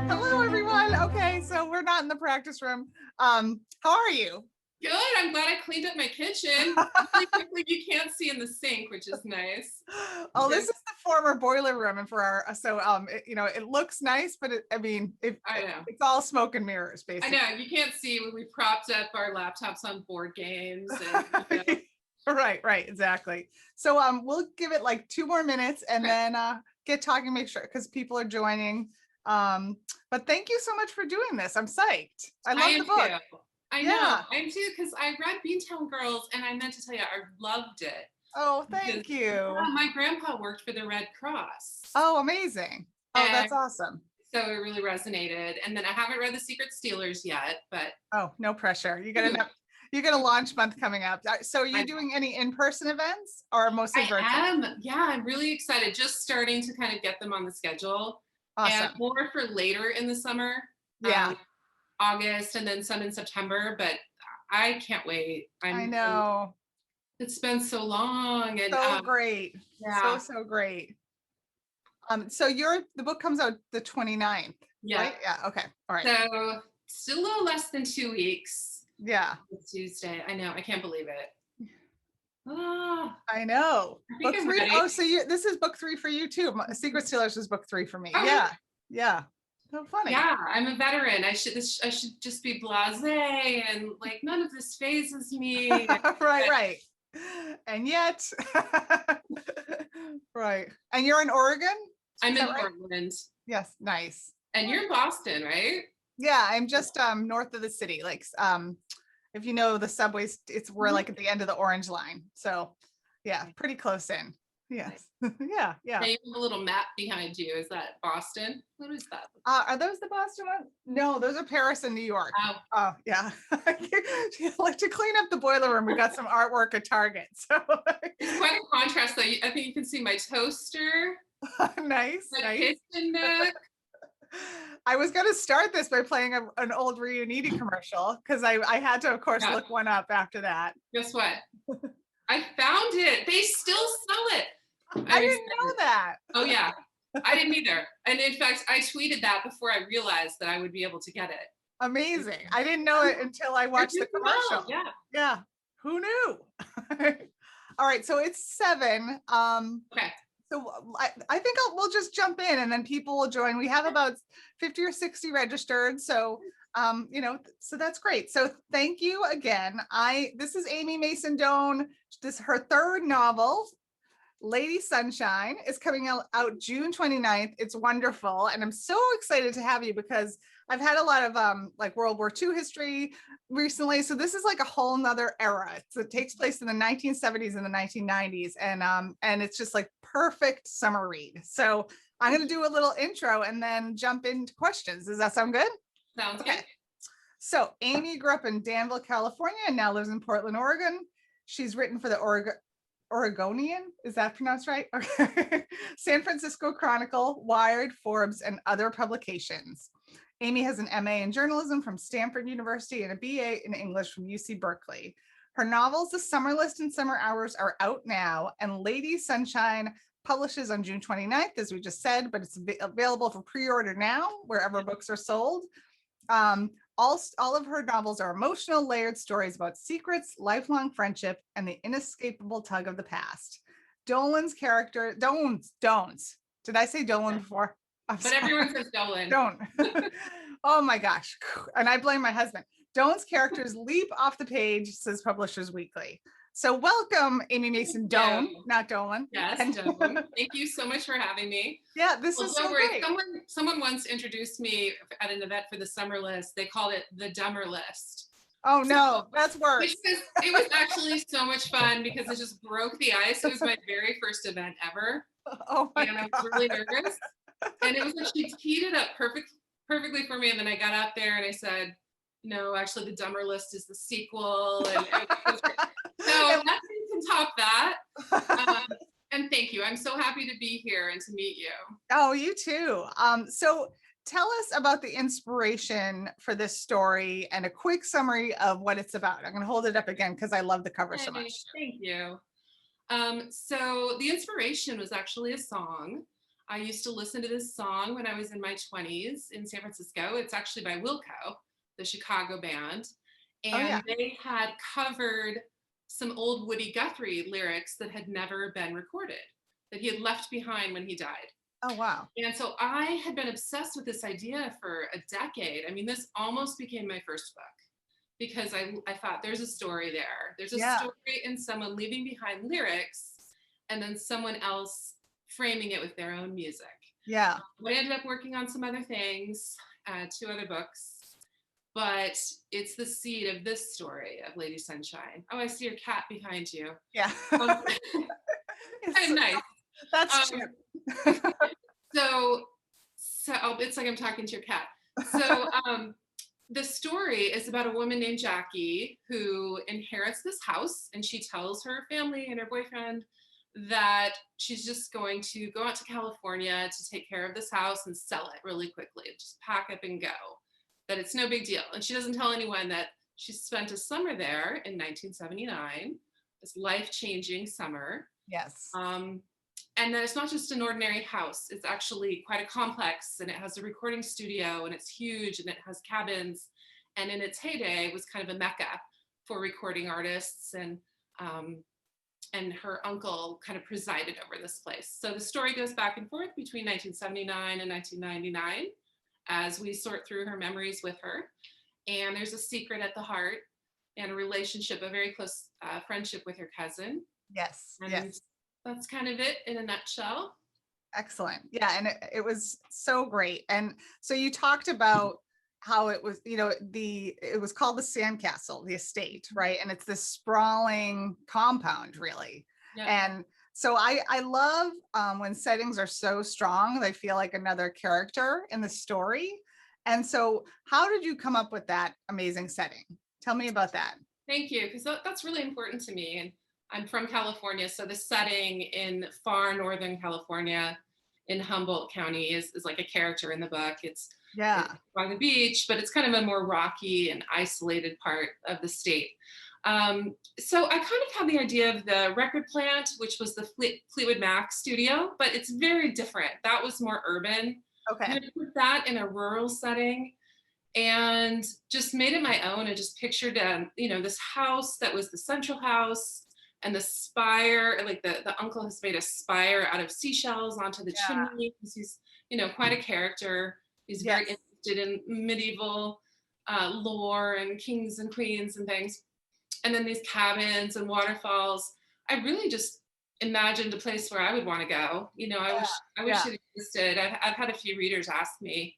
Hello, everyone. Okay, so we're not in the practice room. How are you? Good. I'm glad I cleaned up my kitchen really quickly. You can't see in the sink, which is nice. Oh, this is the former boiler room, and for our it looks nice, but I know. it's all smoke and mirrors, I basically. know. You can't see when we propped up our laptops on board games and Right, exactly. So we'll give it like 2 more minutes and then get talking, make sure because people are joining. But thank you so much for doing this. I'm psyched. I I love am the book. too. I know. Yeah. I am too because I read Beantown Girls and I meant to tell you I loved it. Oh, Because thank you. my grandpa worked for the Red Cross. Oh, amazing. Oh, And that's awesome. so it really resonated. And then I haven't read The Secret Stealers yet, but Oh, no pressure. You got a launch month coming up. So are you I doing any in-person events or mostly virtual? am. Yeah, I'm really excited. Just starting to kind of get them on the schedule and Awesome. more for later in the summer, Yeah, August, and then some in September. But I can't wait. I know. It's been so long, and So great. yeah, So great. So the book comes out the 29th, yeah. right? Yeah, okay. All right. So still a little less than 2 weeks. Yeah, It's Tuesday. I know. I can't believe it. Ah, I know. I think Book I'm three. ready. Oh, so this is book 3 for you too. Secret Stealers was book 3 for me. Okay. Yeah. Yeah. So funny. Yeah, I'm a veteran. I should just be blasé and like none of this phases me. Right. And yet, right. And you're in Oregon? I'm Is in that right? Portland, Yes, nice. and you're in Boston, right? Yeah, I'm just north of the city. Like if you know the subways, we're Mhm. like at the end of the orange line. So yeah, pretty close in. Nice. Yes. Yeah, Now yeah. you have a little map behind you. Is that Boston? What is that? Are those the Boston ones? No, those are Paris and New York. Oh, Oh, yeah. Like to clean up the boiler room, we got some artwork at Target. So it's quite a contrast, though. I think you can see my toaster, nice, my nice. kitchen nook. I was going to start this by playing an old Reuniti commercial because I had to, of course, Yeah. look one up after that. Guess what? I found it. They still sell it. I didn't know that. Oh yeah, I didn't either. And in fact, I tweeted that before I realized that I would be able to get it. Amazing. I didn't know it until I watched the You're doing well. commercial. Yeah. Yeah. Who knew? All right. So it's 7. Okay. So I think we'll just jump in and then people will join. We have about 50 or 60 registered. So, so that's great. So thank you again. This is Amy Mason Doan. This is her 3rd novel. Lady Sunshine is coming out June 29th. It's wonderful. And I'm so excited to have you because I've had a lot of like World War II history recently. So this is like a whole nother era. It takes place in the 1970s and the 1990s. And it's just like perfect summer read. So I'm going to do a little intro and then jump into questions. Does that sound good? Sounds Okay. good. So Amy grew up in Danville, California, and now lives in Portland, Oregon. She's written for the Oregonian, is that pronounced right? Okay. San Francisco Chronicle, Wired, Forbes, and other publications. Amy has an MA in journalism from Stanford University and a BA in English from UC Berkeley. Her novels, The Summer List and Summer Hours, are out now, and Lady Sunshine publishes on June 29th, as we just said, but it's available for pre-order now, wherever books are sold. All of her novels are emotional, layered stories about secrets, lifelong friendship, and the inescapable tug of the past. Dolan's character, Doan's. Did I say Dolan before? But everyone says Dolan. Doan. Oh my gosh. And I blame my husband. Doan's characters leap off the page, says Publishers Weekly. So welcome, Amy Mason Doan, not Dolan. Yes, Dolan. Thank you so much for having me. Yeah, this is so great. Someone once introduced me at an event for the summer list. They called it the Dumber List. Oh no, that's worse. It was actually so much fun because it just broke the ice. It was my very first event ever. Oh my and I was really nervous. And it was like she teed it up perfectly for me. And then I got out there and I said, no, actually the Dumber List is the sequel. And so nothing can top that. And thank you. I'm so happy to be here and to meet you. Oh, you too. So tell us about the inspiration for this story and a quick summary of what it's about. I'm going to hold it up again because I love the cover so much. Thank you. So the inspiration was actually a song. I used to listen to this song when I was in my 20s in San Francisco. It's actually by Wilco, the Chicago band. Oh yeah. And they had covered some old Woody Guthrie lyrics that had never been recorded, that he had left behind when he died. Oh wow. And so I had been obsessed with this idea for a decade. I mean, this almost became my first book because I thought there's a story there. There's a Yeah. story in someone leaving behind lyrics and then someone else framing it with their own music. Yeah. I ended up working on some other things, 2 other books, but it's the seed of this story of Lady Sunshine. Oh, I see your cat behind you. Yeah. Um, kind of It's- nice. That's So, oh, it's like I'm talking to your cat. So, the story is about a woman named Jackie who inherits this house, and she tells her family and her boyfriend that she's just going to go out to California to take care of this house and sell it really quickly, just pack up and go, that it's no big deal. And she doesn't tell anyone that she spent a summer there in 1979, this life-changing summer. Yes. And then it's not just an ordinary house. It's actually quite a complex, and it has a recording studio, and it's huge, and it has cabins. And in its heyday, it was kind of a mecca for recording artists. And her uncle kind of presided over this place. So the story goes back and forth between 1979 and 1999 as we sort through her memories with her. And there's a secret at the heart and a relationship, a very close friendship with her cousin. Yes. And Yes. that's kind of it in a nutshell. Excellent. Yeah. And it was so great. And so you talked about how it was, it was called the Sandcastle, the estate, right? And it's this sprawling compound, really. Yeah. And so I love when settings are so strong, they feel like another character in the story. And so how did you come up with that amazing setting? Tell me about that. Thank you, because that's really important to me. And I'm from California, so the setting in far northern California in Humboldt County is like a character in the book. It's on the beach, but it's kind of a more rocky and isolated part of the state. So I kind of had the idea of the record plant, which was the Fleetwood Mac studio, but it's very different. That was more urban. Okay. I'm gonna put that in a rural setting and just made it my own and just pictured this house that was the central house and the spire, like the uncle has made a spire out of seashells onto the chimney because he's quite a character. He's very interested in medieval lore and kings and queens and things. And then these cabins and waterfalls. I really just imagined a place where I would want to go. I wish it existed. I've had a few readers ask me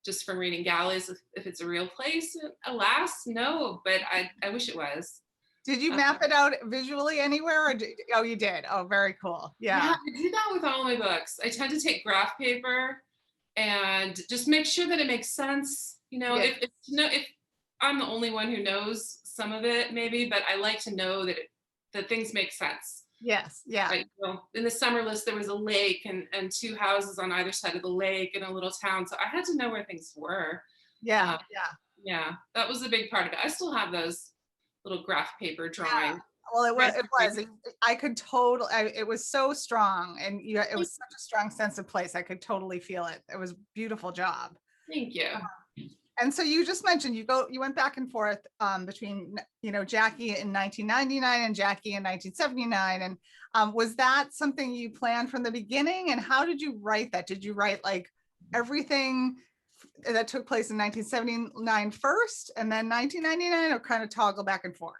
just from reading galleys if it's a real place. Alas, no, but I wish it was. Did you map it out visually anywhere? Oh, you did. Oh, very cool. Yeah. I do that with all my books. I tend to take graph paper and just make sure that it makes sense. If I'm the only one who knows some of it, maybe, but I like to know that things make sense. Yes. Yeah. Like, in the summer list, there was a lake and 2 houses on either side of the lake in a little town. So I had to know where things were. Yeah. Yeah. That was a big part of it. I still have those little graph paper drawings. Well, it was. I could totally. It was so strong, and it was such a strong sense of place. I could totally feel it. It was a beautiful job. Thank you. And so you just mentioned you went back and forth between Jackie in 1999 and Jackie in 1979. And was that something you planned from the beginning? And how did you write that? Did you write like everything that took place in 1979 first and then 1999, or kind of toggle back and forth?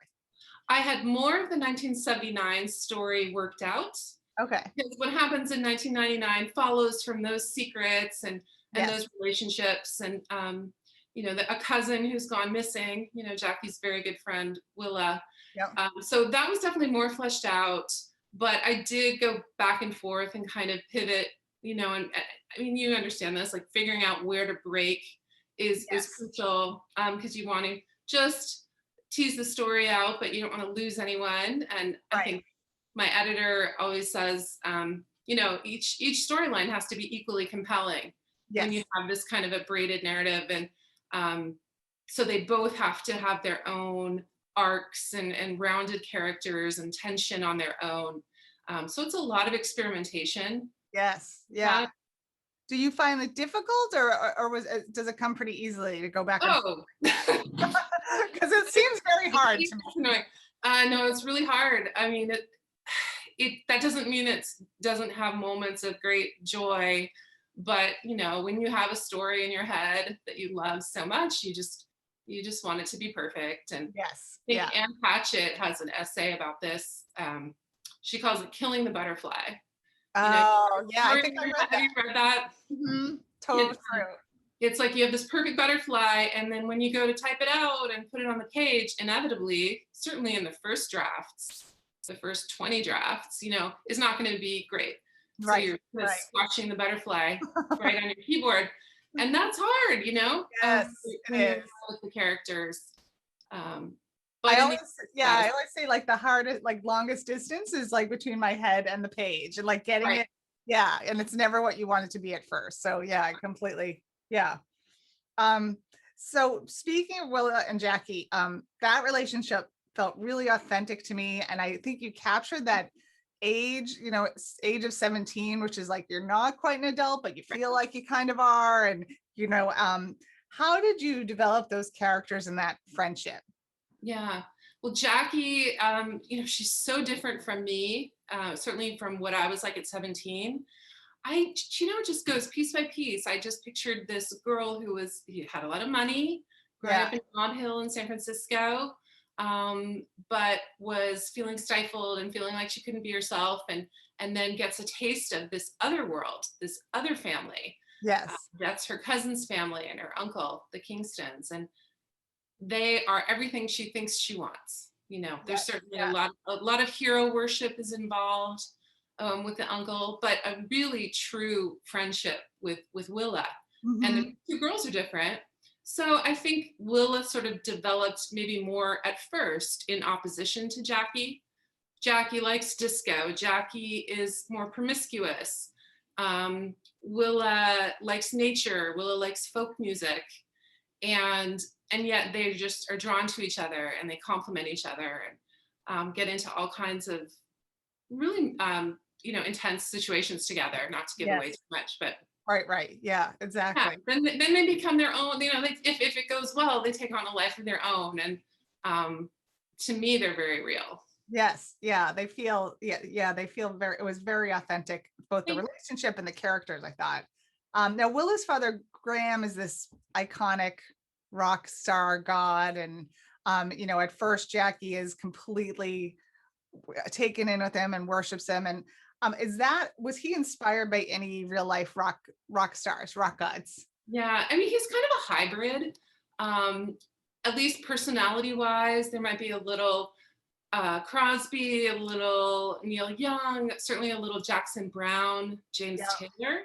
I had more of the 1979 story worked out. Okay. Because what happens in 1999 follows from those secrets and those relationships and a cousin who's gone missing, Jackie's very good friend, Willa. Yep. So that was definitely more fleshed out, but I did go back and forth and kind of pivot, and I mean, you understand this, like figuring out where to break is crucial because you want to just tease the story out, but you don't want to lose anyone. And I think my editor always says, each storyline has to be equally compelling. When you have this kind of a braided narrative. And so they both have to have their own arcs and rounded characters and tension on their own. So it's a lot of experimentation. Yes. Yeah. Do you find it difficult, or does it come pretty easily to go back and forth Oh, like that? Because it seems very hard to me. annoying. No, it's really hard. I mean, it that doesn't mean it doesn't have moments of great joy, but when you have a story in your head that you love so much, you just want it to be perfect. And Yes. I Yeah. think Anne Patchett has an essay about this. She calls it killing the butterfly. You know, Oh, yeah. I think I read have that. you read that? Totally true. It's like you have this perfect butterfly, and then when you go to type it out and put it on the page, inevitably, certainly in the first drafts, the first 20 drafts, is not going to be great. So Right. you're Right. just squashing the butterfly right on your keyboard. And that's hard, Yes, when it you're is. with the characters. I But always, yeah, I always say like the hardest, like longest distance is like between my head and the page, and like getting right. it. Yeah, and it's never what you want it to be at first. So yeah, I completely. Yeah. So speaking of Willa and Jackie, that relationship felt really authentic to me. And I think you captured that age, age of 17, which is like you're not quite an adult, but you feel like you kind of are. And how did you develop those characters in that friendship? Yeah. Well, Jackie, she's so different from me, certainly from what I was like at 17. It just goes piece by piece. I just pictured this girl who had a lot of money, growing Yeah. up in Mont Hill in San Francisco, but was feeling stifled and feeling like she couldn't be herself, and then gets a taste of this other world, this other family. Yes. That's her cousin's family and her uncle, the Kingstons, and they are everything she thinks she wants. There's Yes. certainly Yeah. a lot of hero worship is involved with the uncle, but a really true friendship with Willa. And the Mhm. two girls are different. So I think Willa sort of developed maybe more at first in opposition to Jackie. Jackie likes disco. Jackie is more promiscuous. Willa likes nature. Willa likes folk music. And yet they just are drawn to each other, and they complement each other, and get into all kinds of really intense situations together, not to give away Yes. too much, but Right. Yeah, yeah, exactly. then they become their own. If it goes well, they take on a life of their own. And to me, they're very real. Yes. Yeah. They feel it was very authentic, both the Thank- relationship and the characters, I thought. Now Willa's father, Graham, is this iconic rock star god. And, at first Jackie is completely taken in with him and worships him. And was he inspired by any real life rock stars, rock gods? yeah, I mean, he's kind of a hybrid. At least personality wise, there might be a little Crosby, a little Neil Young, certainly a little Jackson Brown, James Yeah. Taylor.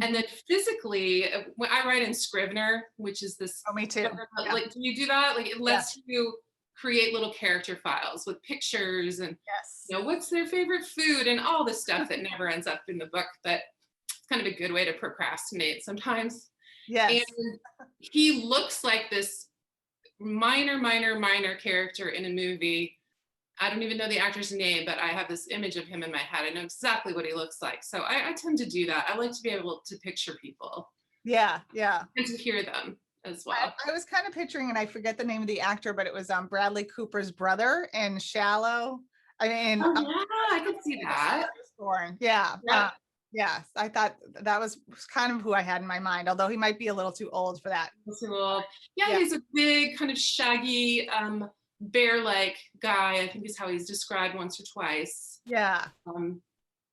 And Mhm. then physically, when I write in Scrivener, which is this, Oh, me too. Yeah. like, can you do that? Like, it Yeah. lets you create little character files with pictures and, Yes. what's their favorite food and all this stuff that never ends up in the book, but it's kind of a good way to procrastinate sometimes. Yes. And he looks like this minor character in a movie. I don't even know the actor's name, but I have this image of him in my head. I know exactly what he looks like. So I tend to do that. I like to be able to picture people Yeah. and to hear them as I, well. I was kind of picturing, and I forget the name of the actor, but it was Bradley Cooper's brother in Shallow. I mean, Oh yeah, I could see that. Born. Yeah. Yeah. Yes, I thought that was kind of who I had in my mind, although he might be a little too old for that. Yeah, he's a big, kind of shaggy, bear-like guy, I think is how he's described once or twice. Yeah.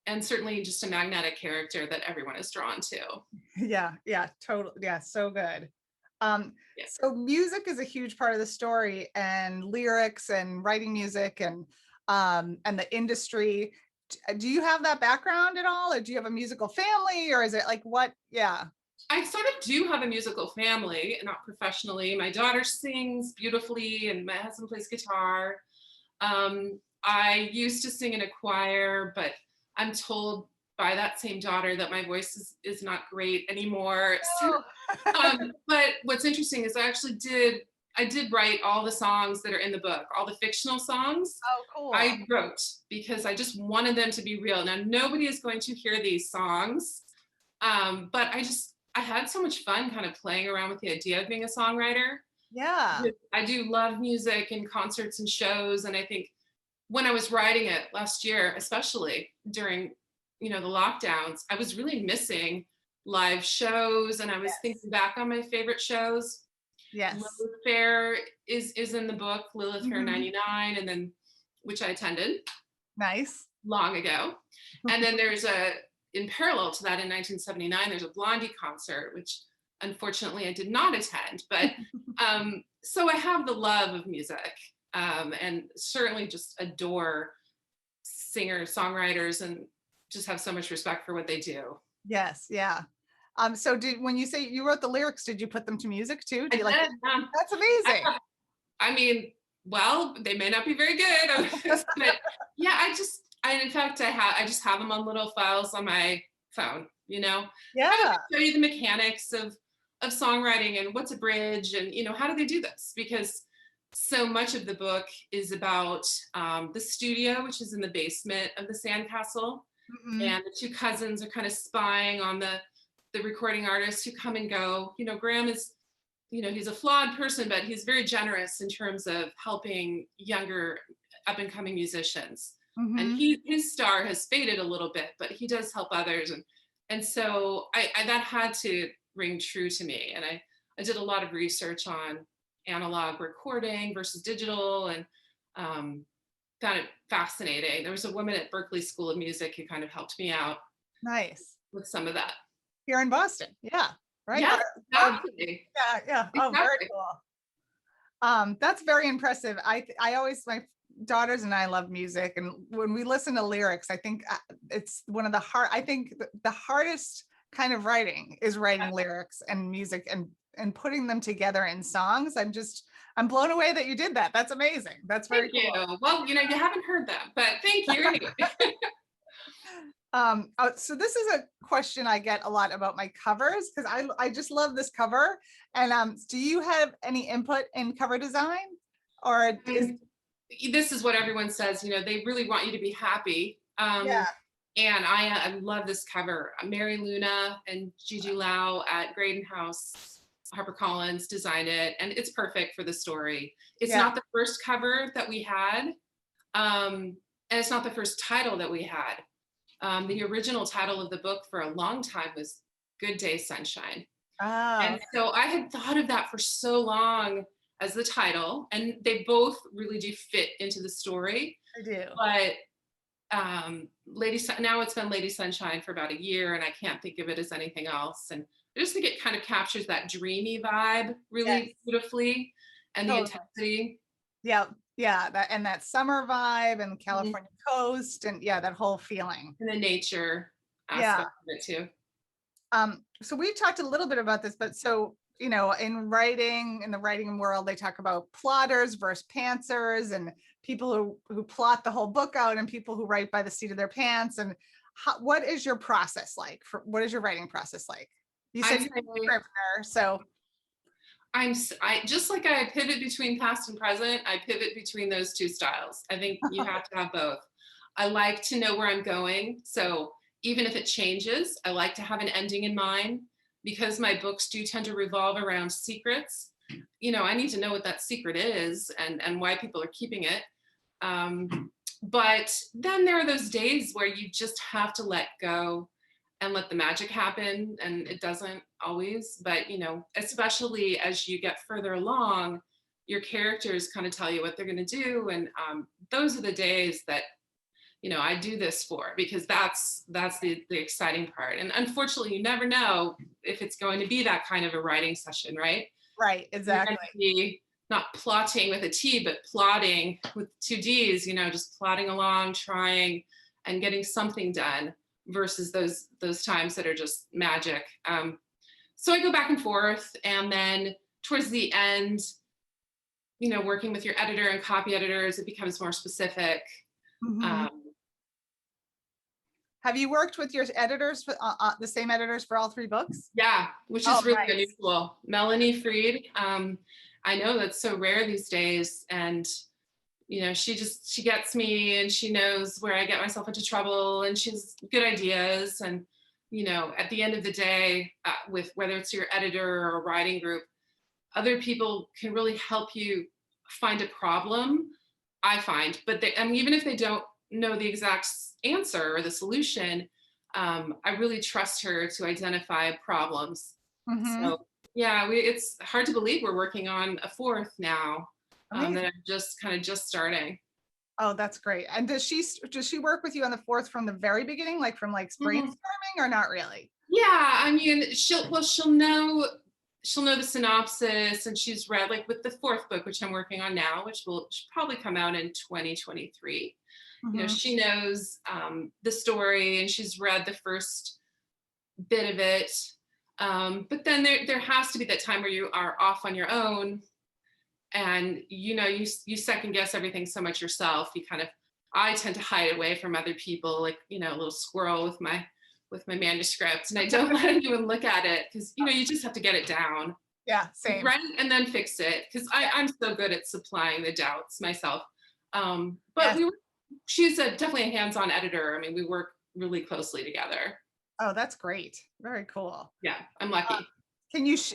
And certainly just a magnetic character that everyone is drawn to. Yeah, totally. Yeah, so good. Yeah. So music is a huge part of the story, and lyrics and writing music, and the industry. Do you have that background at all, or do you have a musical family, or is it like what? Yeah. I sort of do have a musical family, not professionally. My daughter sings beautifully, and my husband plays guitar. I used to sing in a choir, but I'm told by that same daughter that my voice is not great anymore. So, but what's interesting is I actually did I did write all the songs that are in the book, all the fictional songs. Oh, cool. I wrote because I just wanted them to be real. Now, nobody is going to hear these songs, but I had so much fun kind of playing around with the idea of being a songwriter. Yeah. I do love music and concerts and shows, and I think when I was writing it last year, especially during, the lockdowns, I was really missing live shows, and I was thinking back on my favorite shows. Yes. Lilith Fair is in the book, Lilith Fair Mhm. 99, and then which I attended Nice. long ago. And then there's in parallel to that in 1979, there's a Blondie concert, which unfortunately I did not attend. But so I have the love of music, and certainly just adore singers, songwriters, and just have so much respect for what they do. Yes. Yeah. So when you say you wrote the lyrics, did you put them to music too? Do you like? That's amazing. I mean, well, they may not be very good, but yeah, in fact, I just have them on little files on my phone, Yeah. I show you the mechanics of songwriting and what's a bridge and, how do they do this? Because so much of the book is about the studio, which is in the basement of the sandcastle. Mm-hmm. And the two cousins are kind of spying on the recording artists who come and go. Graham is, he's a flawed person, but he's very generous in terms of helping younger up and coming musicians. Mm-hmm. And his star has faded a little bit, but he does help others. And so I that had to ring true to me. And I did a lot of research on analog recording versus digital, and found it fascinating. There was a woman at Berklee School of Music who kind of helped me out. Nice. With some of that. Here in Boston. Yeah. Right. Yeah, exactly. Yeah. Exactly. Oh, very cool. That's very impressive. I always, my daughters and I love music, and when we listen to lyrics, I think it's one of the the hardest kind of writing is writing lyrics and music and putting them together in songs. I'm blown away that you did that. That's amazing. That's very cool. Thank you. Well, you haven't heard them, but thank you anyway. So this is a question I get a lot about my covers, because I just love this cover. And do you have any input in cover design, or this is what everyone says? They really want you to be happy. Yeah. And I love this cover. Mary Luna and Gigi Lau at Graydon House, HarperCollins designed it, and it's perfect for the story. It's not the first cover that we had, and it's not the first title that we had. The original title of the book for a long time was Good Day Sunshine. Oh. And so I had thought of that for so long as the title, and they both really do fit into the story. I do. But now it's been Lady Sunshine for about a year, and I can't think of it as anything else. And I just think it kind of captures that dreamy vibe really beautifully, and the intensity. Yeah. Yeah, that summer vibe and California coast, and that whole feeling. And the nature aspect of it too. So we talked a little bit about this, but so, in the writing world, they talk about plotters versus pantsers, and people who plot the whole book out, and people who write by the seat of their pants. And what is your process like? What is your writing process like? You said you're a scrivener, so. I just like I pivot between past and present, I pivot between those two styles. I think you have to have both. I like to know where I'm going. So even if it changes, I like to have an ending in mind, because my books do tend to revolve around secrets. I need to know what that secret is and why people are keeping it. But then there are those days where you just have to let go and let the magic happen, and it doesn't always, but especially as you get further along, your characters kind of tell you what they're going to do, and those are the days that I do this for, because that's the exciting part. And unfortunately, you never know if it's going to be that kind of a writing session, right? Right, exactly. Be not plotting with a T, but plotting with two Ds, just plodding along, trying and getting something done, versus those times that are just magic. So I go back and forth, and then towards the end, working with your editor and copy editors, it becomes more specific. Mm-hmm. Have you worked with your editors, the same editors for all three books? Yeah, which is really unusual. Melanie Freed I know that's so rare these days. And, you know, she gets me, and she knows where I get myself into trouble, and she's good ideas. And, you know, at the end of the day, with whether it's your editor or writing group, other people can really help you find a problem, I find. But I mean, even if they don't know the exact answer or the solution, I really trust her to identify problems. Mm-hmm. So yeah, it's hard to believe we're working on a fourth now, that I'm just starting. Oh, that's great. And does she work with you on the fourth from the very beginning, like from like Mhm. brainstorming, or not really? Yeah, I mean, she'll know the synopsis, and she's read, like with the fourth book, which I'm working on now, which should probably come out in 2023. You know, Mm-hmm. she knows the story, and she's read the first bit of it. But then there has to be that time where you are off on your own, and you know, you second guess everything so much yourself. I tend to hide away from other people, like, you know, a little squirrel with my manuscript, and I don't let anyone look at it, because, you know, you just have to get it down, Yeah, same. right, and then fix it, because I'm so good at supplying the doubts myself. But Yes. she's definitely a hands-on editor. I mean, we work really closely together. Oh, that's great. Very cool. Yeah, I'm lucky.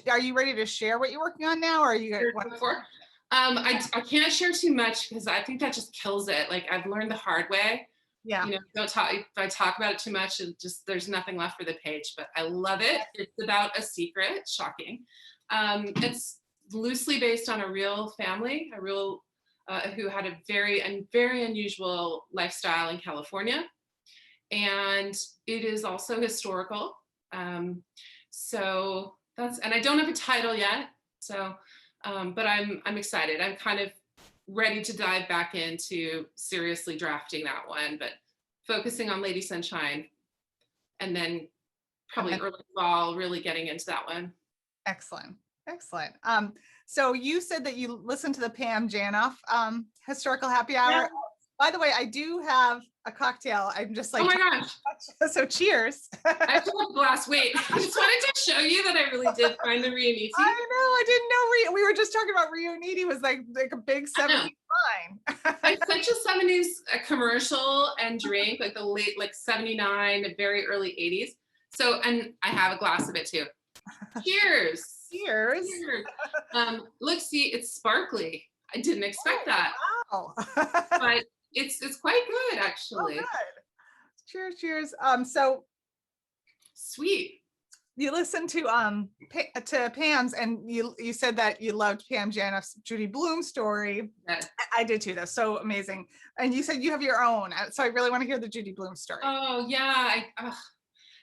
Are you ready to share what you're working on now, or are you Before. I can't share too much, because I think that just kills it. Like, I've learned the hard way. Yeah. You know, don't talk if I talk about it too much, and just there's nothing left for the page. But I love it. It's about a secret. Shocking. It's loosely based on a real family, who had a very unusual lifestyle in California, and it is also historical. So and I don't have a title yet. So, but I'm excited. I'm kind of ready to dive back into seriously drafting that one, but focusing on Lady Sunshine, and then probably early fall really getting into that one. Excellent. Excellent. So you said that you listened to the Pam Janoff Historical Happy Hour. Yeah. By the way, I do have a cocktail. I'm just like, oh my gosh. So cheers. I have to have a glass. Wait, I just wanted to show you that I really did find the Riuniti. I know. I didn't know. We were just talking about Riuniti was like a big 70s wine. It's such a 70s commercial and drink, like the late, like 79, very early 80s. So, and I have a glass of it too. Cheers. Cheers. Cheers. Look, see, it's sparkly. I didn't expect that. Wow. But it's quite good, actually. Oh, good. Cheers. So sweet. You listened to Pam's, and you said that you loved Pam Janoff's Judy Blume story. Yes. I did too. That's so amazing. And you said you have your own, so I really want to hear the Judy Blume story. Oh yeah.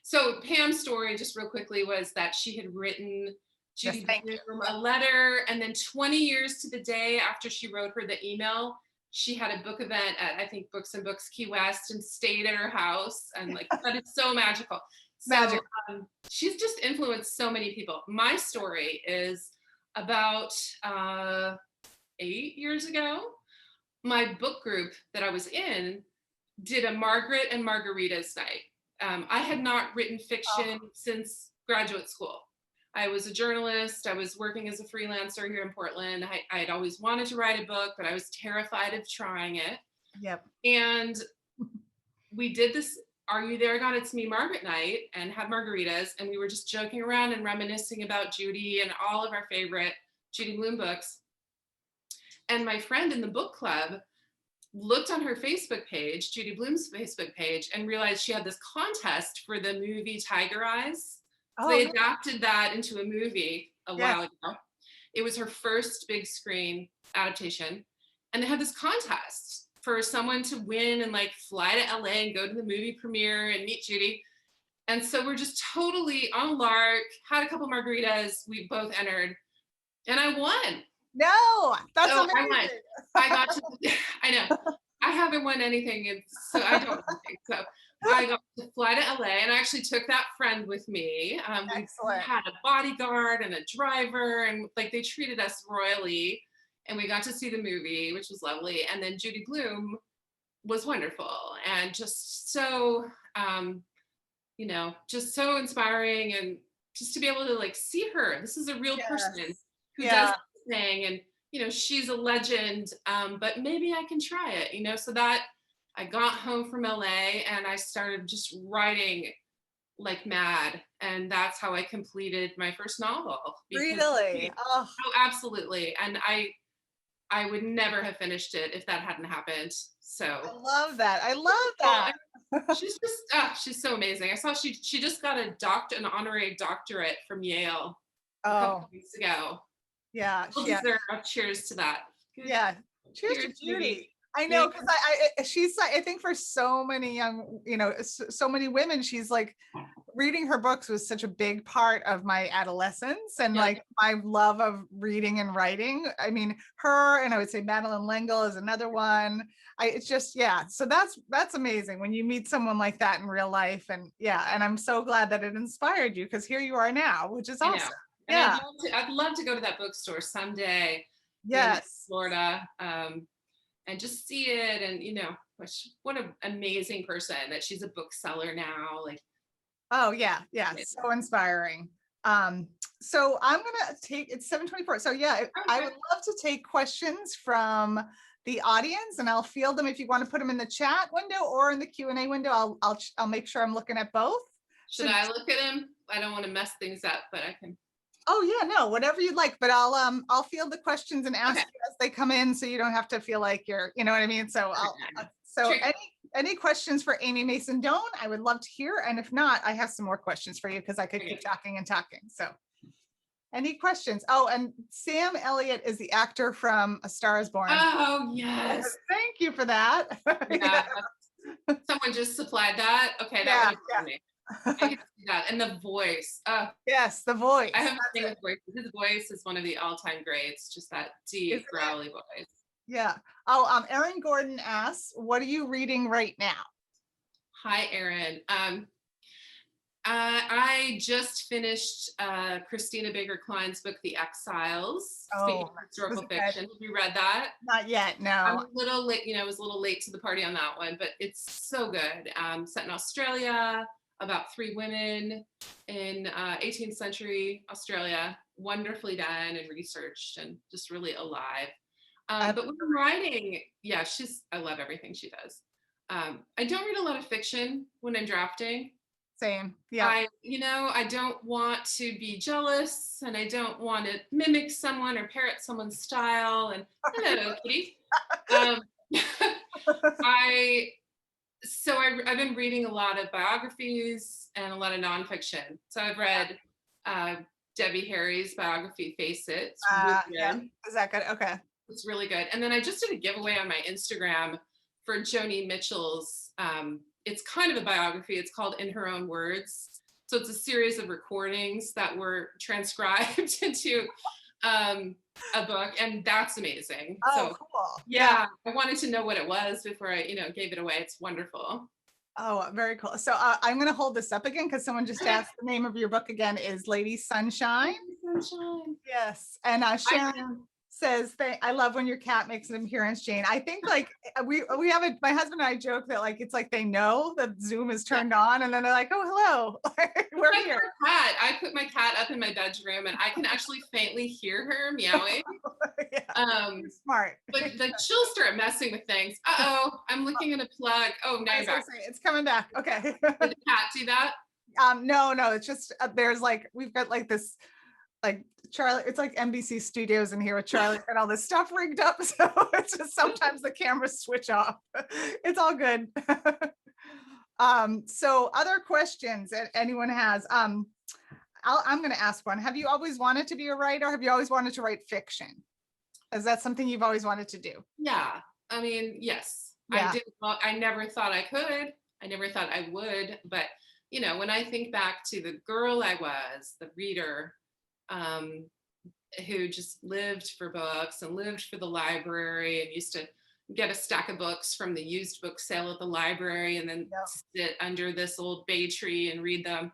So Pam's story, just real quickly, was that she had written Judy Blume a letter, and then 20 years to the day after she wrote her the email, she had a book event at, I think, Books and Books Key West, and stayed at her house, and like, but it's so magical. So she's just influenced so many people. My story is about 8 years ago. My book group that I was in did a Margaret and Margaritas night. I had not written fiction since graduate school. I was a journalist. I was working as a freelancer here in Portland. I had always wanted to write a book, but I was terrified of trying it. Yep. And we did this Are You There, God, It's Me Margaret night, and had margaritas, and we were just joking around and reminiscing about Judy and all of our favorite Judy Blume books. And my friend in the book club looked on her Facebook page, Judy Blume's Facebook page, and realized she had this contest for the movie Tiger Eyes. So they adapted that into a movie a while ago. It was her first big screen adaptation. And they had this contest for someone to win and like fly to LA and go to the movie premiere and meet Judy. And so we're just totally on lark, had a couple margaritas, we both entered, and I won. No, that's amazing. I got to, I know, I haven't won anything, so I don't think so. I got to fly to LA, and I actually took that friend with me. We had a bodyguard and a driver, and like they treated us royally, and we got to see the movie, which was lovely. And then Judy Blume was wonderful, and just so, just so inspiring, and just to be able to like see her. This is a real person who does thing. And, she's a legend, but maybe I can try it, so that I got home from LA and I started just writing like mad. And that's how I completed my first novel. Because, Really? Oh, oh, absolutely. And I would never have finished it if that hadn't happened. I So love that. I love well, that. she's just she's so amazing. I saw she just got an honorary doctorate from Yale a couple Oh, of weeks ago. yeah. Well Yeah. deserved. Cheers to that. Good. Yeah. Cheers to Cheers, baby. Judy. I Yeah. know, because she's like, I think for so many young, so many women, she's like, reading her books was such a big part of my adolescence and Yeah. like my love of reading and writing. I mean, her, and I would say Madeline L'Engle is another one. It's just, yeah. So that's amazing when you meet someone like that in real life. And yeah, and I'm so glad that it inspired you, because here you are now, which is I know. awesome. And Yeah. I'd love to go to that bookstore someday in Yes. Florida, and just see it. And what an amazing person that she's a bookseller now. Like, Oh yeah, yeah, so inspiring. So I'm gonna take, it's 7:24. So yeah, I would love to take questions from the audience, and I'll field them if you want to put them in the chat window or in the Q&A window. I'll make sure I'm looking at both. Should I look at him? I don't want to mess things up, but I can. Oh yeah, no, whatever you'd like, but I'll field the questions and ask you as they come in, so you don't have to feel like you're, you know what I mean? So any questions for Amy Mason Doan, I would love to hear. And if not, I have some more questions for you, because I could keep talking and talking. So any questions? Oh, and Sam Elliott is the actor from A Star is Born. Oh, yes. Thank you for that. Yeah. Someone just supplied that. Okay, that would have me. I can see that. And the voice. Yes, the voice. I have a thing with voice. His voice is one of the all-time greats. Just that deep, growly voice. Yeah. Oh, Erin Gordon asks, what are you reading right now? Hi, Erin. I just finished Christina Baker Klein's book, The Exiles. Speaking of historical fiction. Have you read that? Not yet, no. I'm a little late, I was a little late to the party on that one, but it's so good. Set in Australia, about 3 women in 18th century Australia, wonderfully done and researched and just really alive. But when I'm writing, yeah, I love everything she does. I don't read a lot of fiction when I'm drafting. Same, yeah. I don't want to be jealous, and I don't want to mimic someone or parrot someone's style. And hello, Kitty. I've been reading a lot of biographies and a lot of nonfiction. So I've read Debbie Harry's biography, Face It. It's really good. Yeah. Is that good? Okay. It's really good. And then I just did a giveaway on my Instagram for Joni Mitchell's. It's kind of a biography. It's called In Her Own Words. So it's a series of recordings that were transcribed into a book, and that's amazing. Oh, cool. Yeah, I wanted to know what it was before I, gave it away. It's wonderful. Oh, very cool. So I'm going to hold this up again, because someone just asked, the name of your book again is Lady Sunshine. Lady Sunshine. Yes. And Sharon says, I love when your cat makes an appearance, Jane. I think like we have my husband and I joke that like it's like they know that Zoom is turned on, and then they're like, oh, hello. We're here. Cat. I put my cat up in my bedroom, and I can actually faintly hear her meowing. Smart. But she'll start messing with things. I'm looking at a plug. Oh, now you're back. It's coming back. Okay. Did the cat do that? No, it's just there's like, we've got like this like Charlie, it's like NBC Studios in here with Charlie and all this stuff rigged up. So it's just sometimes the cameras switch off. It's all good. So other questions that anyone has, I'm going to ask one. Have you always wanted to be a writer? Have you always wanted to write fiction? Is that something you've always wanted to do? Yeah. I mean, yes. Yeah. I never thought I could. I never thought I would. But, when I think back to the girl I was, the reader, who just lived for books and lived for the library and used to get a stack of books from the used book sale at the library and then sit under this old bay tree and read them.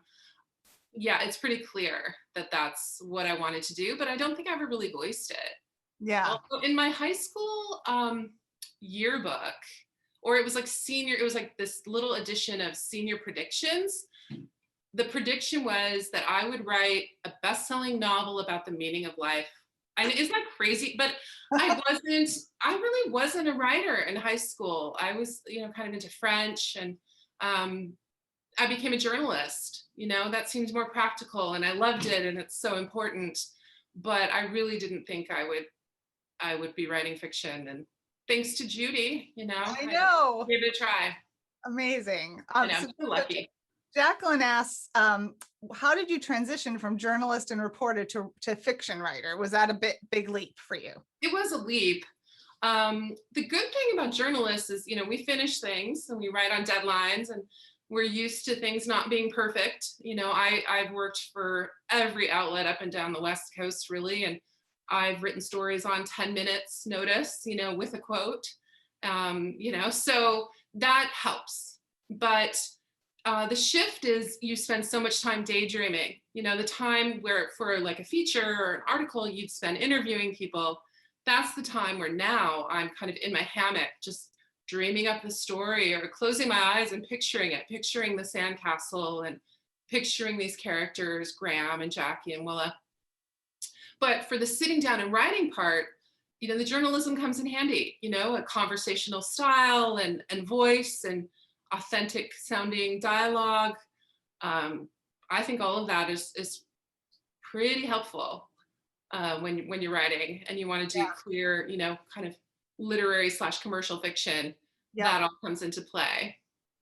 Yeah, it's pretty clear that that's what I wanted to do, but I don't think I ever really voiced it. Yeah. Also, in my high school yearbook, or it was like this little edition of senior predictions. The prediction was that I would write a best-selling novel about the meaning of life isn't that crazy? But I really wasn't a writer in high school. I was, kind of into French, and um, I became a journalist. That seemed more practical, and I loved it, and it's so important. But I really didn't think I would be writing fiction. And thanks to Judy, I I know. gave it a try. Amazing. I'm so lucky. Jacqueline asks, how did you transition from journalist and reporter to fiction writer? Was that a big leap for you? It was a leap. The good thing about journalists is, we finish things and we write on deadlines, and we're used to things not being perfect. I've worked for every outlet up and down the West Coast, really, and I've written stories on 10 minutes notice, with a quote, so that helps. But the shift is you spend so much time daydreaming, the time where for like a feature or an article, you'd spend interviewing people. That's the time where now I'm kind of in my hammock, just dreaming up the story or closing my eyes and picturing the sandcastle and picturing these characters, Graham and Jackie and Willa. But for the sitting down and writing part, the journalism comes in handy, a conversational style and voice and authentic sounding dialogue. I think all of that is pretty helpful when you're writing and you want to do clear, kind of literary / commercial fiction. That all comes into play.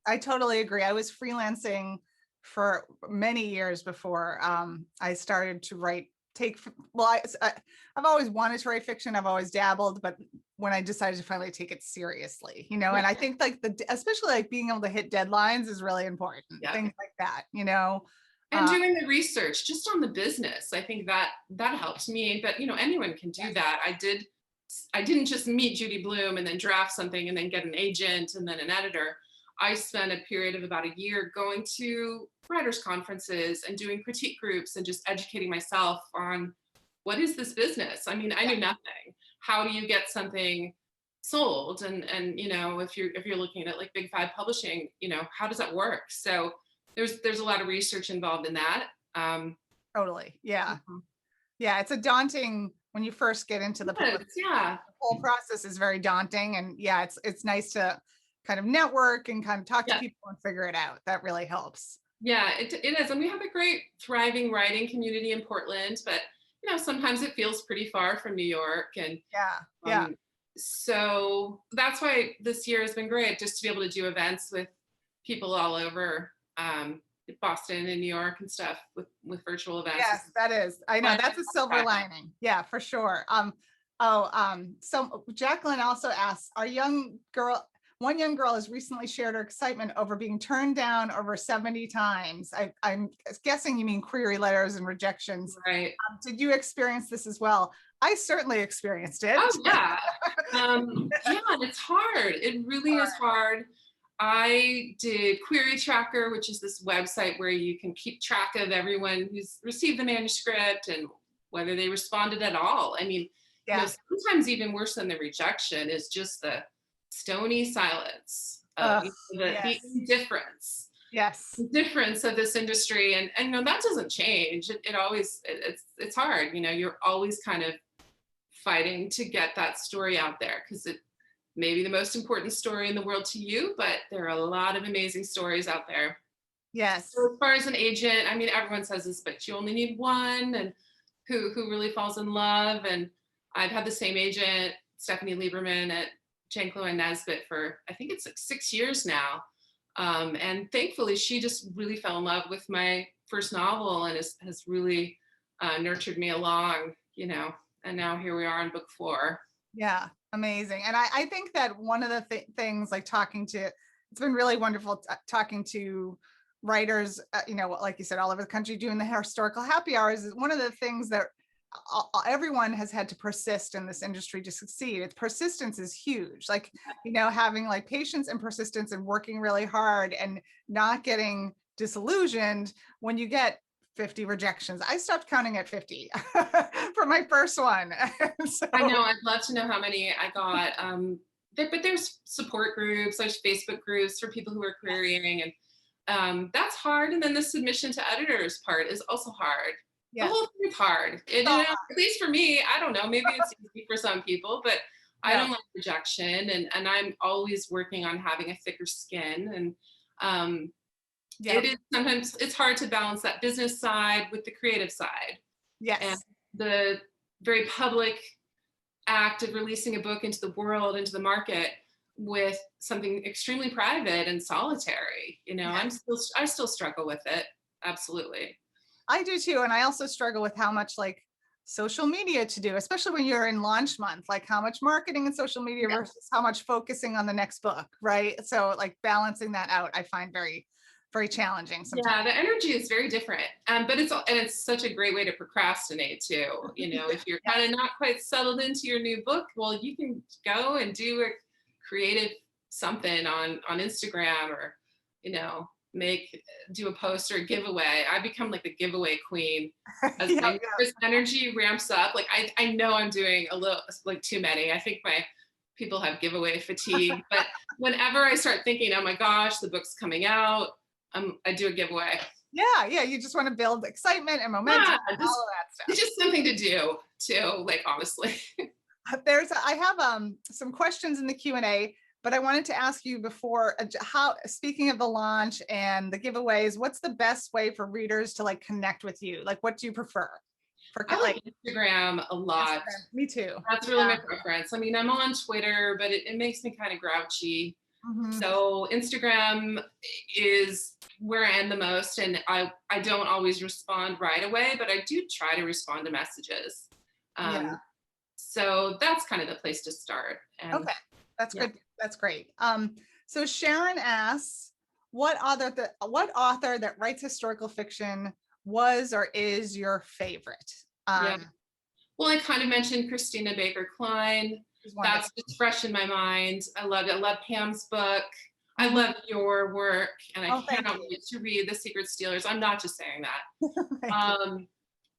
I totally agree. I was freelancing for many years before I started to write. I've always wanted to write fiction. I've always dabbled, but when I decided to finally take it seriously, and I think especially like being able to hit deadlines is really important. Things like that, And doing the research just on the business. I think that helped me, but anyone can do that. I didn't just meet Judy Blume and then draft something and then get an agent and then an editor. I spent a period of about a year going to writers' conferences and doing critique groups and just educating myself on what is this business? I mean, I knew nothing. How do you get something sold? And if you're looking at like Big Five publishing, how does that work? So there's a lot of research involved in that. Totally. Yeah. Yeah. It's a daunting when you first get into the whole process is very daunting. And it's nice to kind of network and kind of talk to people and figure it out. That really helps. Yeah, it is. And we have a great thriving writing community in Portland, but sometimes it feels pretty far from New York. And so that's why this year has been great, just to be able to do events with people all over Boston and New York and stuff with virtual events. Yes, that is. I know that's a silver lining. Yeah, for sure. So Jacqueline also asks, one young girl has recently shared her excitement over being turned down over 70 times. I'm guessing you mean query letters and rejections. Right. Did you experience this as well? I certainly experienced it. Oh, yeah. It's hard. It really is hard. I did Query Tracker, which is this website where you can keep track of everyone who's received the manuscript and whether they responded at all. I mean, sometimes even worse than the rejection is just the stony silence, the indifference. Yes. The difference of this industry. And that doesn't change. It always, it's hard. You're always kind of fighting to get that story out there because it may be the most important story in the world to you, but there are a lot of amazing stories out there. Yes. So as far as an agent, I mean, everyone says this, but you only need one, and who really falls in love. And I've had the same agent, Stephanie Lieberman at Janklow and Nesbitt for, I think it's like 6 years now. And thankfully, she just really fell in love with my first novel and has really nurtured me along, and now here we are on book 4. Yeah, amazing. And I think that one of the things like it's been really wonderful talking to writers, like you said, all over the country doing the historical happy hours is one of the things that everyone has had to persist in this industry to succeed. Its persistence is huge. Like, having like patience and persistence and working really hard and not getting disillusioned when you get 50 rejections. I stopped counting at 50 for my first one. So, I know, I'd love to know how many I got. But there's support groups, there's Facebook groups for people who are querying, and that's hard. And then the submission to editors part is also hard. The Yes. whole thing is hard. At least for me, I don't know, maybe it's easy for some people, but I don't like rejection, and I'm always working on having a thicker skin. And it is sometimes it's hard to balance that business side with the creative side. And Yes. the very public act of releasing a book into the world, into the market, with something extremely private and solitary. I still struggle with it. Absolutely. I do too. And I also struggle with how much like social media to do, especially when you're in launch month, like how much marketing and social media versus how much focusing on the next book, right? So like balancing that out, I find very, very challenging sometimes. Yeah, the energy is very different. But it's such a great way to procrastinate too. If you're kind of not quite settled into your new book, well, you can go and do a creative something on Instagram, or do a post or a giveaway. I become like the giveaway queen as my energy ramps up. Like I know I'm doing a little like too many. I think my people have giveaway fatigue, but whenever I start thinking, oh my gosh, the book's coming out, I do a giveaway. Yeah, you just want to build excitement and momentum and all of that stuff. It's just something to do too, like honestly. I have some questions in the Q&A, but I wanted to ask you before, speaking of the launch and the giveaways, what's the best way for readers to like connect with you? Like, what do you prefer? I like Instagram a lot. Instagram. Me too. That's really my preference. I mean, I'm on Twitter, but it makes me kind of grouchy. So Instagram is where I am the most, and I don't always respond right away, but I do try to respond to messages. So that's kind of the place to start. Okay, that's good. That's great. So Sharon asks, what author that writes historical fiction was or is your favorite? Well, I kind of mentioned Christina Baker Klein. That's just fresh in my mind. I love it. I love Pam's book. I love your work, and I cannot wait to read The Secret Stealers. I'm not just saying that.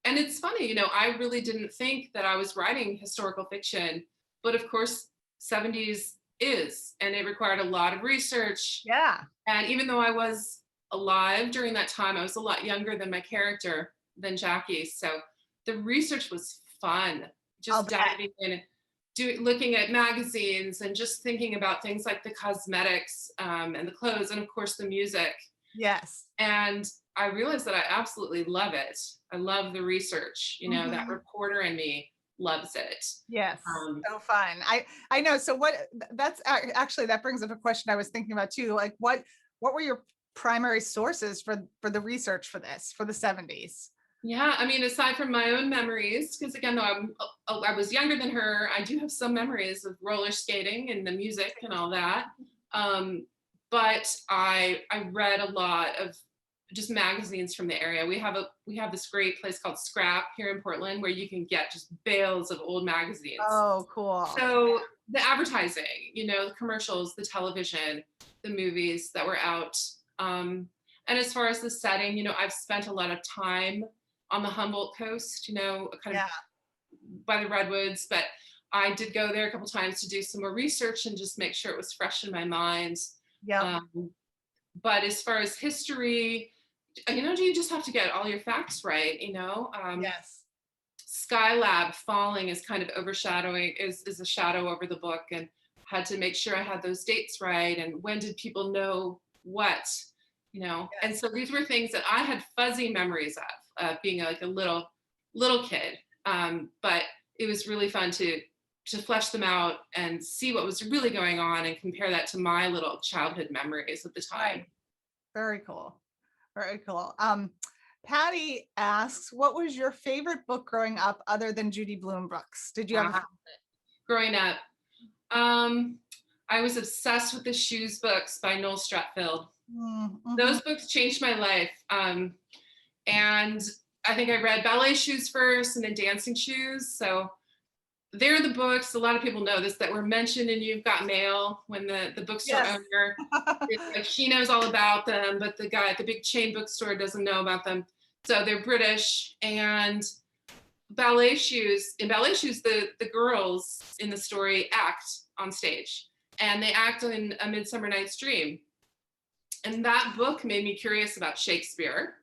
And it's funny, I really didn't think that I was writing historical fiction, but of course, 70s is, and it required a lot of research. Yeah. And even though I was alive during that time, I was a lot younger than my character, than Jackie. So the research was fun, just diving in and looking at magazines and just thinking about things like the cosmetics and the clothes, and of course the music. Yes. And I realized that I absolutely love it. I love the research, that reporter in me loves it. Yes. So fun. I know. So that brings up a question I was thinking about too. Like what were your primary sources for the research for this, for the 70s? Yeah, I mean, aside from my own memories, because again, though I was younger than her, I do have some memories of roller skating and the music and all that. But I read a lot of just magazines from the area. We have this great place called Scrap here in Portland where you can get just bales of old magazines. Oh, cool. So the advertising, the commercials, the television, the movies that were out. And as far as the setting, I've spent a lot of time on the Humboldt coast, kind of by the redwoods, but I did go there a couple times to do some more research and just make sure it was fresh in my mind. Yeah. But as far as history, you just have to get all your facts right, Yes. Skylab falling is kind of overshadowing, is a shadow over the book, and had to make sure I had those dates right, and when did people know what, Yes. And so these were things that I had fuzzy memories of being like a little kid. But it was really fun to flesh them out and see what was really going on and compare that to my little childhood memories at the time. Right. Very cool. Very cool. Patty asks, what was your favorite book growing up other than Judy Blume books? Did you have a favorite? Growing up, I was obsessed with the Shoes books by Noel Stratfield. Those books changed my life. And I think I read Ballet Shoes first and then Dancing Shoes. So they're the books, a lot of people know this, that were mentioned in You've Got Mail when the bookstore owner, like, he knows all about them, but the guy at the big chain bookstore doesn't know about them. So they're British. And Ballet Shoes, in Ballet Shoes, the girls in the story act on stage, and they act in A Midsummer Night's Dream. And that book made me curious about Shakespeare.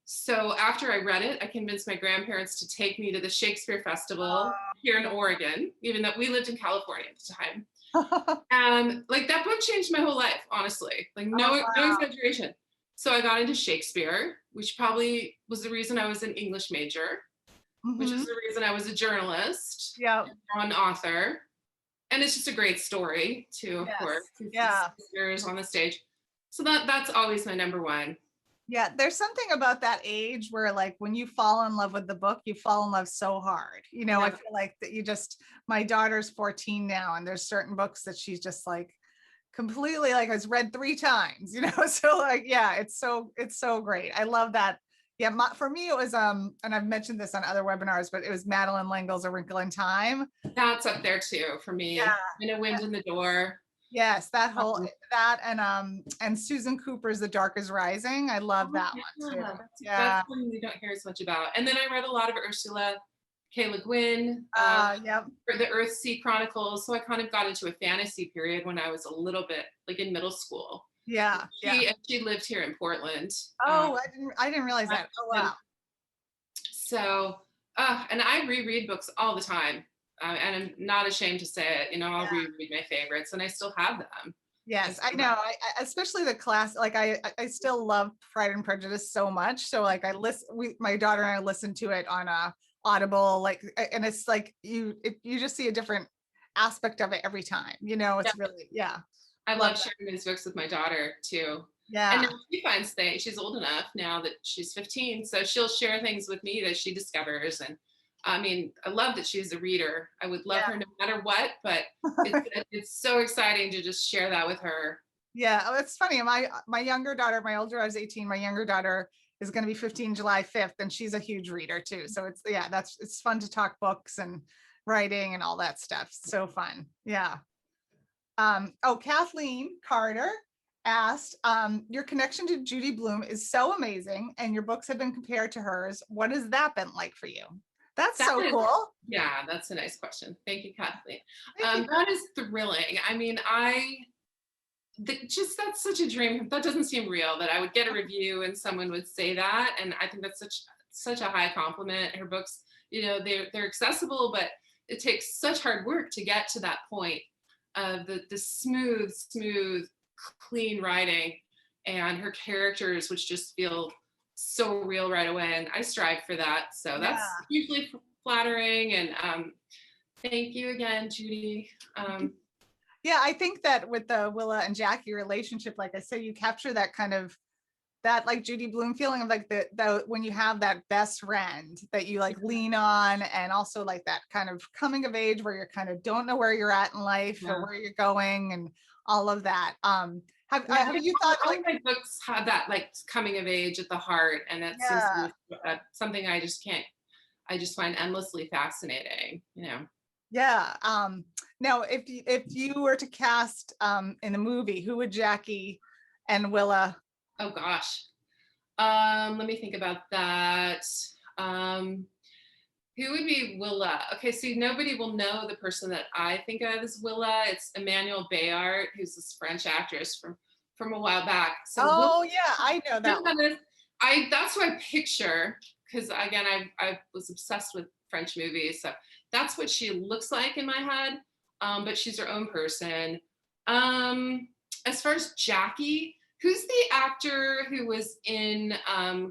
So after I read it, I convinced my grandparents to take me to the Shakespeare Festival here in Oregon, even though we lived in California at the time. And like that book changed my whole life, honestly. Like no exaggeration. So I got into Shakespeare, which probably was the reason I was an English major, which is the reason I was a journalist, an author. And it's just a great story too, of course. Sisters on the stage. So that's always my number one. Yeah, there's something about that age where like when you fall in love with the book, you fall in love so hard. You know, I feel like that my daughter's 14 now, and there's certain books that she's just like completely like has read 3 times, you know. So like, yeah, it's so great. I love that. Yeah, for me it was and I've mentioned this on other webinars, but it was Madeleine L'Engle's A Wrinkle in Time. That's up there too for me. Yeah. And A Wind in the Door. Yes, that and Susan Cooper's The Dark is Rising. I love that one too. That's one we don't hear as much about. And then I read a lot of Ursula K. Le Guin for the Earthsea Chronicles. So I kind of got into a fantasy period when I was a little bit like in middle school. She lived here in Portland. Oh, I didn't realize that. Oh wow. So and I reread books all the time. And I'm not ashamed to say it, you know, I'll reread my favorites and I still have them. Yes, I know. I especially the class, like I still love Pride and Prejudice so much. So like my daughter and I listen to it on Audible, like, and it's like you just see a different aspect of it every time, you know. It's really, I love sharing these books with my daughter too. And now she finds things, she's old enough now that she's 15, so she'll share things with me that she discovers. And I mean, I love that she's a reader. I would love her no matter what, but it's so exciting to just share that with her. Yeah, it's funny. My younger daughter, my older daughter is 18. My younger daughter is going to be 15 July 5th, and she's a huge reader too. So it's fun to talk books and writing and all that stuff. So fun. Yeah. Kathleen Carter asked, your connection to Judy Blume is so amazing, and your books have been compared to hers. What has that been like for you? That's so cool. Yeah, that's a nice question. Thank you, Kathleen. That is thrilling. I mean, that's such a dream. That doesn't seem real that I would get a review and someone would say that. And I think that's such a high compliment. Her books, you know, they're accessible, but it takes such hard work to get to that point of the smooth, clean writing, and her characters, which just feel so real right away, and I strive for that. So that's hugely flattering, and thank you again, Judy. I think that with the Willa and Jackie relationship, like I said, you capture that kind of that like Judy Blume feeling of like the when you have that best friend that you like lean on, and also like that kind of coming of age where you kind of don't know where you're at in life or where you're going and all of that. Have you thought all of my books have that like coming of age at the heart, and that's something I just find endlessly fascinating, you know. Now if you were to cast in the movie, who would Jackie and Willa? Oh gosh, let me think about that. Who would be Willa? Okay, see, nobody will know the person that I think of as Willa. It's Emmanuelle Béart, who's this French actress from a while back. So I know that one. That's what I picture, because again, I was obsessed with French movies, so that's what she looks like in my head. But she's her own person. As far as Jackie, who's the actor who was in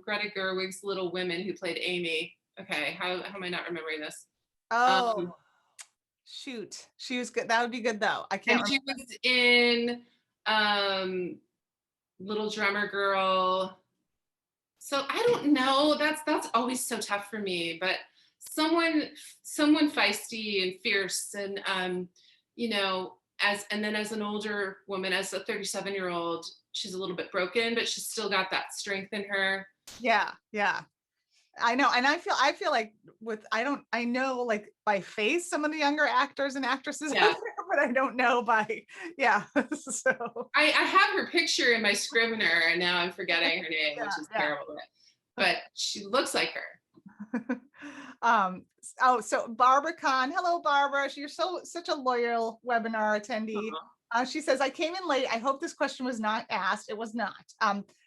Greta Gerwig's Little Women who played Amy? Okay, how am I not remembering this? Shoot, she was good. That would be good though. I can't. And she was in Little Drummer Girl. So I don't know. That's always so tough for me. But someone feisty and fierce, and you know, as an older woman, as a 37-year-old, she's a little bit broken, but she's still got that strength in her. Yeah. I know, and I feel like I know like by face some of the younger actors and actresses, but I don't know by so I have her picture in my Scrivener, and now I'm forgetting her name, which is terrible, but she looks like her. So Barbara Kahn, hello Barbara, you're such a loyal webinar attendee. She says, I came in late. I hope this question was not asked. It was not.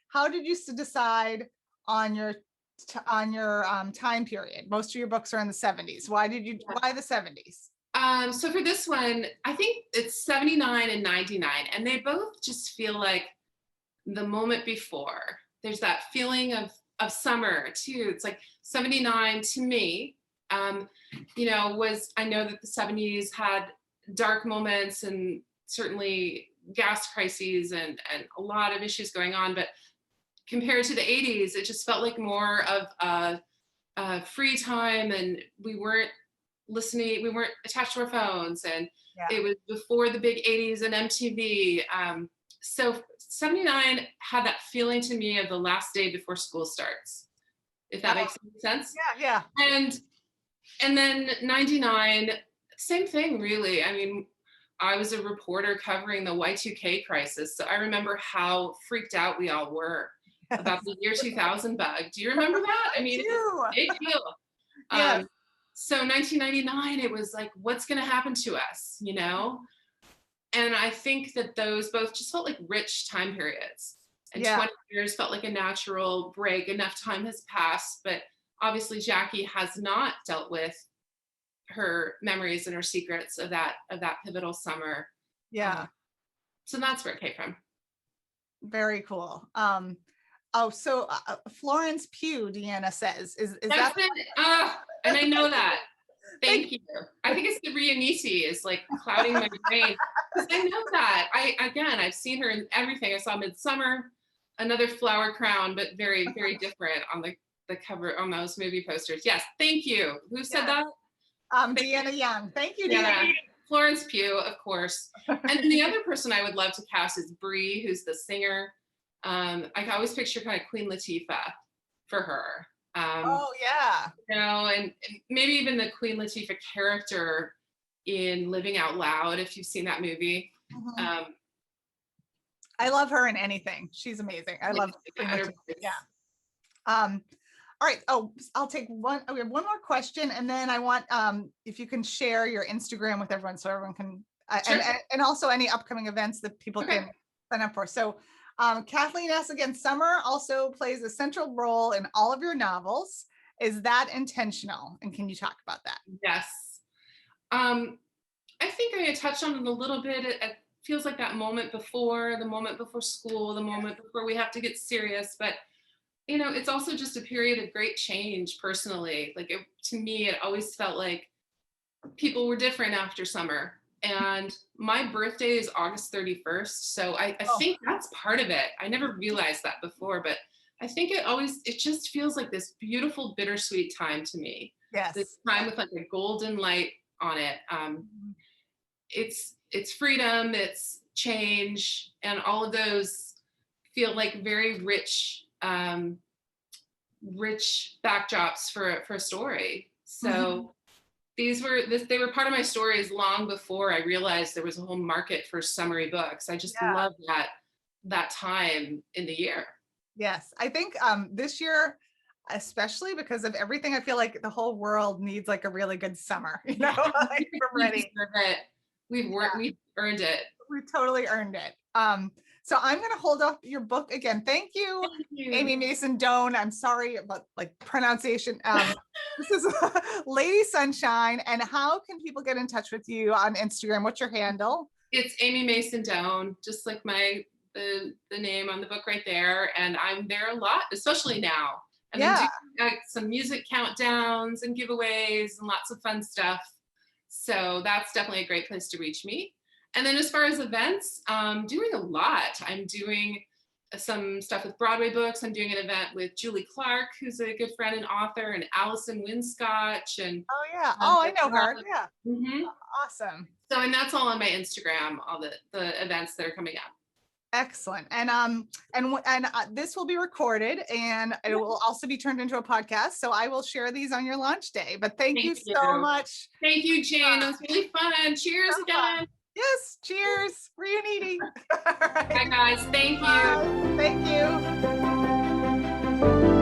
How did you decide on your on your time period. Most of your books are in the 70s. Why the 70s? So for this one, I think it's 79 and 99, and they both just feel like the moment before. There's that feeling of summer too. It's like 79 to me, you know, I know that the 70s had dark moments and certainly gas crises and a lot of issues going on, but compared to the 80s, it just felt like more of free time, and we weren't attached to our phones, and it was before the big 80s and MTV. So 79 had that feeling to me of the last day before school starts, if that makes sense. Yeah. And then 99, same thing, really. I mean, I was a reporter covering the Y2K crisis, so I remember how freaked out we all were about the year 2000 bug. Do you remember that? I mean, it's a big deal. So 1999, it was like, what's going to happen to us, you know? And I think that those both just felt like rich time periods. And 20 years felt like a natural break. Enough time has passed, but obviously Jackie has not dealt with her memories and her secrets of that pivotal summer. So that's where it came from. Very cool. So Florence Pugh, Deanna says, is that's that it? And I know that. Thank you. I think it's the Rianiti is like clouding my brain, because I know that. I've seen her in everything. I saw Midsummer, Another Flower Crown, but very, very different on the cover on those movie posters. Yes, thank you. Who said that? Deanna Young. Thank you, Deanna. Florence Pugh, of course. And then the other person I would love to cast is Bree, who's the singer. I can always picture kind of Queen Latifah for her. You know, and maybe even the Queen Latifah character in Living Out Loud, if you've seen that movie. I love her in anything. She's amazing. I love Queen Latifah. All right. Oh, I'll take one. We have one more question, and then I want if you can share your Instagram with everyone, so everyone can, and also any upcoming events that people can sign up for. So, Kathleen S. again, summer also plays a central role in all of your novels. Is that intentional? And can you talk about that? Yes. I think I touched on it a little bit. It feels like that moment before, the moment before school, the moment before we have to get serious, but you know, it's also just a period of great change personally. Like to me, it always felt like people were different after summer. And my birthday is August 31st. So I think that's part of it. I never realized that before, but I think it just feels like this beautiful, bittersweet time to me. Yes. This time with like a golden light on it. It's freedom, it's change, and all of those feel like very rich backdrops for a story. So they were part of my stories long before I realized there was a whole market for summery books. I just love that time in the year. Yes, I think this year, especially because of everything, I feel like the whole world needs like a really good summer. You know, like we're ready. We've earned it. We totally earned it. So I'm going to hold up your book again. Thank you, Amy Mason Doan. I'm sorry about like pronunciation. This is Lady Sunshine. And how can people get in touch with you on Instagram? What's your handle? It's Amy Mason Doan, just like the name on the book right there. And I'm there a lot, especially now. And I'm doing some music countdowns and giveaways and lots of fun stuff. So that's definitely a great place to reach me. And then as far as events, doing a lot. I'm doing some stuff with Broadway books. I'm doing an event with Julie Clark, who's a good friend and author, and Allison Winscotch. And I know her. Awesome. So, and that's all on my Instagram, all the events that are coming up. Excellent. And this will be recorded, and it will also be turned into a podcast. So I will share these on your launch day. But thank you so much. Thank you, Jane. It was really fun. Cheers again. Yes, cheers. Reuniting. Bye, guys. Thank you. Thank you.